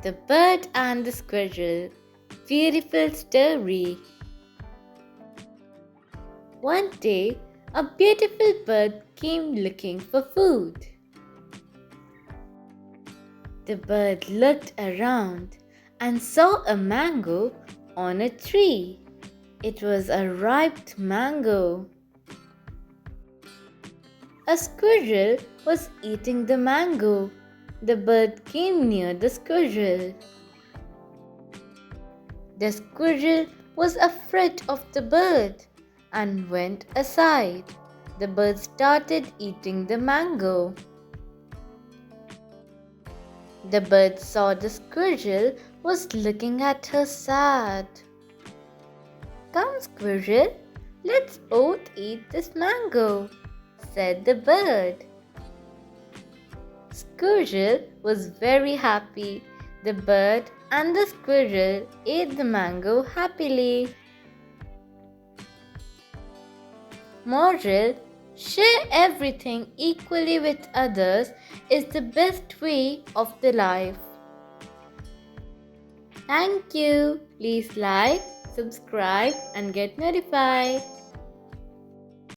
The Bird and the Squirrel. Beautiful story. One day, a beautiful bird came looking for food. The bird looked around and saw a mango on a tree. It was a ripe mango. A squirrel was eating the mango. The bird came near the squirrel. The squirrel was afraid of the bird and went aside. The bird started eating the mango. The bird saw the squirrel was looking at her sad. "Come, squirrel, let's both eat this mango," said the bird. Squirrel was very happy. The bird and the squirrel ate the mango happily. Moral: share everything equally with others is the best way of the life. Thank you. Please like, subscribe and get notified.